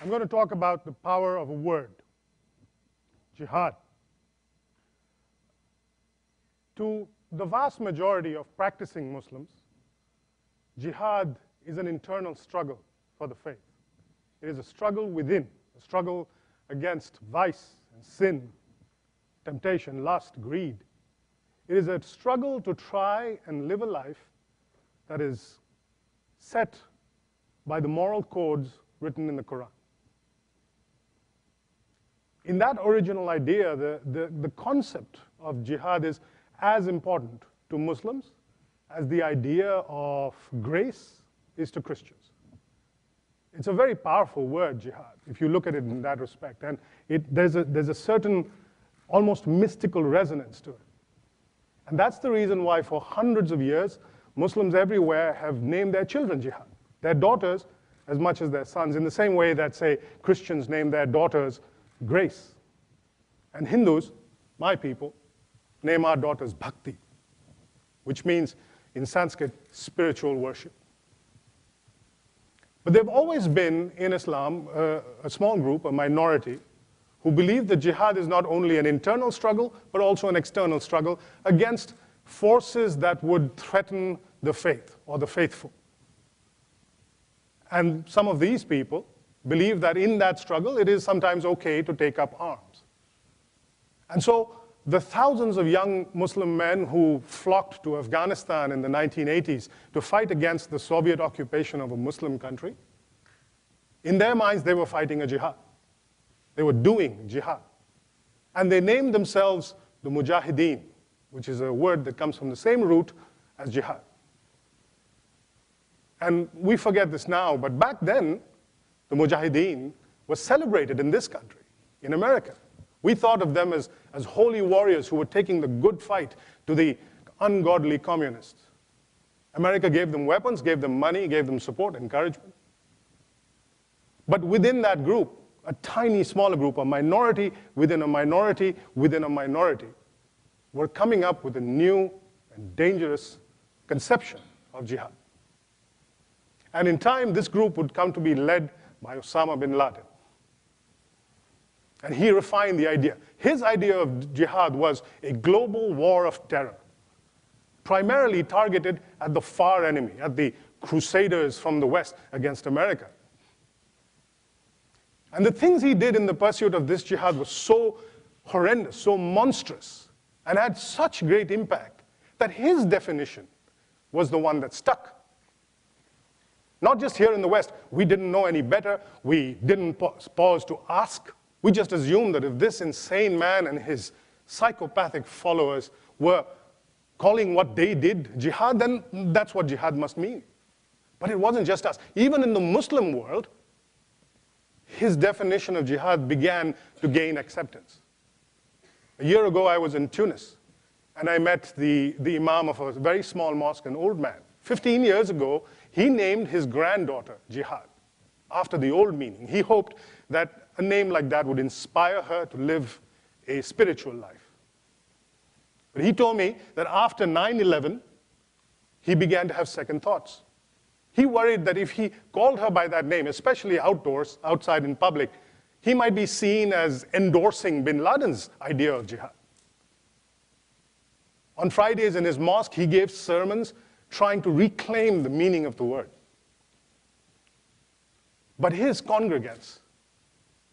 I'm going to talk about the power of a word, jihad. To the vast majority of practicing Muslims, jihad is an internal struggle for the faith. It is a struggle within, a struggle against vice and sin, temptation, lust, greed. It is a struggle to try and live a life that is set by the moral codes written in the Quran. In that original idea, the concept of jihad is as important to Muslims as the idea of grace is to Christians. It's a very powerful word, jihad, if you look at it in that respect. And there's a certain almost mystical resonance to it. And that's the reason why for hundreds of years, Muslims everywhere have named their children jihad, their daughters as much as their sons, in the same way that, say, Christians name their daughters grace. And Hindus, my people, name our daughters bhakti, which means, in Sanskrit, spiritual worship. But there have always been, in Islam, a small group, a minority, who believe that jihad is not only an internal struggle, but also an external struggle against forces that would threaten the faith or the faithful. And some of these people believe that in that struggle, it is sometimes okay to take up arms. And so the thousands of young Muslim men who flocked to Afghanistan in the 1980s to fight against the Soviet occupation of a Muslim country, in their minds, they were fighting a jihad. They were doing jihad. And they named themselves the Mujahideen, which is a word that comes from the same root as jihad. And we forget this now, but back then, the Mujahideen was celebrated in this country, in America. We thought of them as holy warriors who were taking the good fight to the ungodly communists. America gave them weapons, gave them money, gave them support, encouragement. But within that group, a tiny, smaller group, a minority within a minority within a minority, were coming up with a new and dangerous conception of jihad. And in time, this group would come to be led by Osama bin Laden. And he refined the idea. His idea of jihad was a global war of terror, primarily targeted at the far enemy, at the crusaders from the West against America. And the things he did in the pursuit of this jihad was so horrendous, so monstrous, and had such great impact that his definition was the one that stuck. Not just here in the West. We didn't know any better. We didn't pause to ask. We just assumed that if this insane man and his psychopathic followers were calling what they did jihad, then that's what jihad must mean. But it wasn't just us. Even in the Muslim world, his definition of jihad began to gain acceptance. A year ago, I was in Tunis, and I met the imam of a very small mosque, an old man. 15 years ago, he named his granddaughter jihad, after the old meaning. He hoped that a name like that would inspire her to live a spiritual life. But he told me that after 9/11, he began to have second thoughts. He worried that if he called her by that name, especially outdoors, outside in public, he might be seen as endorsing bin Laden's idea of jihad. On Fridays in his mosque, he gave sermons trying to reclaim the meaning of the word. But his congregants,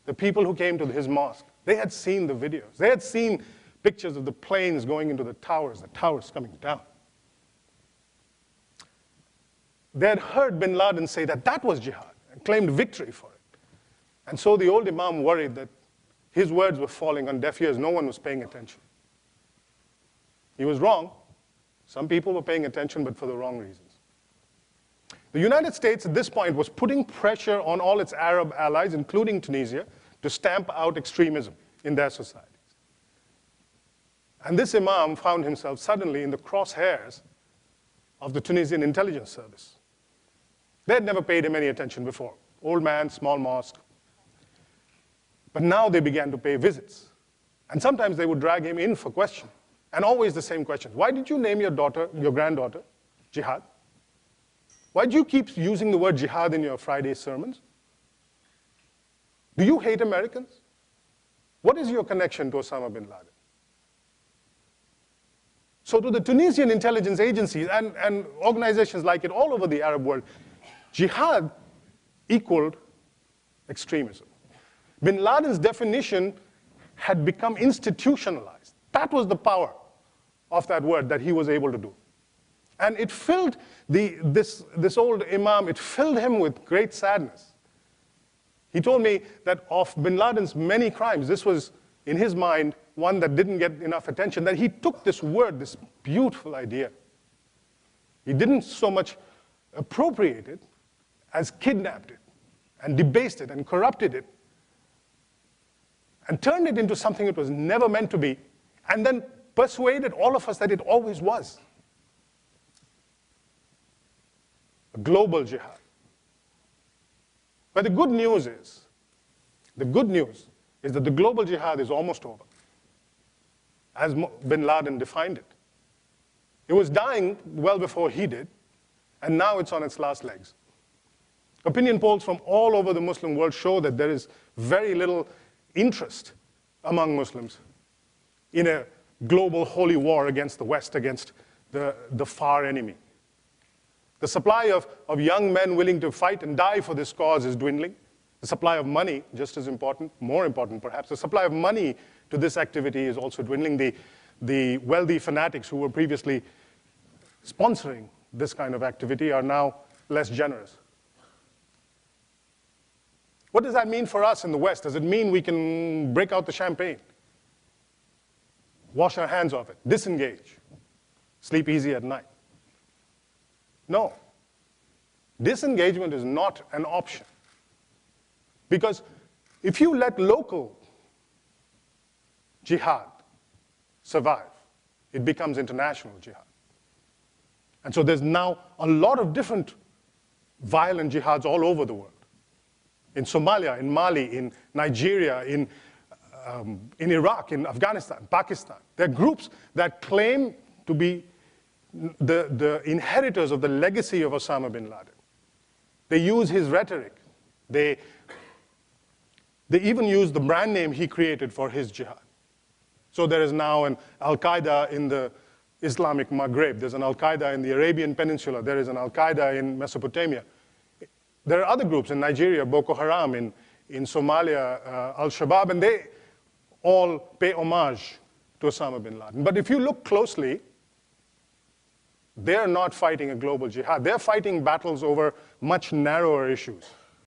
the people who came to his mosque, they had seen the videos. They had seen pictures of the planes going into the towers coming down. They had heard bin Laden say that that was jihad and claimed victory for it. And so the old imam worried that his words were falling on deaf ears. No one was paying attention. He was wrong. Some people were paying attention, but for the wrong reasons. The United States at this point was putting pressure on all its Arab allies, including Tunisia, to stamp out extremism in their societies. And this imam found himself suddenly in the crosshairs of the Tunisian intelligence service. They had never paid him any attention before. Old man, small mosque. But now they began to pay visits. And sometimes they would drag him in for questions. And always the same questions. Why did you name your daughter, your granddaughter, jihad? Why do you keep using the word jihad in your Friday sermons? Do you hate Americans? What is your connection to Osama bin Laden? So to the Tunisian intelligence agencies and organizations like it all over the Arab world, jihad equaled extremism. Bin Laden's definition had become institutionalized. That was the power of that word that he was able to do. And it filled this old imam, it filled him with great sadness. He told me that of bin Laden's many crimes, this was, in his mind, one that didn't get enough attention, that he took this word, this beautiful idea. He didn't so much appropriate it as kidnapped it and debased it and corrupted it and turned it into something it was never meant to be, and then persuaded all of us that it always was. A global jihad. But the good news is that the global jihad is almost over, as bin Laden defined it. It was dying well before he did, and now it's on its last legs. Opinion polls from all over the Muslim world show that there is very little interest among Muslims in a global holy war against the West, against the far enemy. The supply of young men willing to fight and die for this cause is dwindling. The supply of money, just as important, more important perhaps, the supply of money to this activity is also dwindling. The wealthy fanatics who were previously sponsoring this kind of activity are now less generous. What does that mean for us in the West? Does it mean we can break out the champagne, wash our hands off it, disengage, sleep easy at night? No. Disengagement is not an option. Because if you let local jihad survive, it becomes international jihad. And so there's now a lot of different violent jihads all over the world. In Somalia, in Mali, in Nigeria, in Iraq, in Afghanistan, Pakistan. There are groups that claim to be the inheritors of the legacy of Osama bin Laden. They use his rhetoric. They even use the brand name he created for his jihad. So there is now an Al-Qaeda in the Islamic Maghreb. There's an Al-Qaeda in the Arabian Peninsula. There is an Al-Qaeda in Mesopotamia. There are other groups in Nigeria, Boko Haram, in Somalia, Al-Shabaab, and they all pay homage to Osama bin Laden. But if you look closely, they're not fighting a global jihad. They're fighting battles over much narrower issues.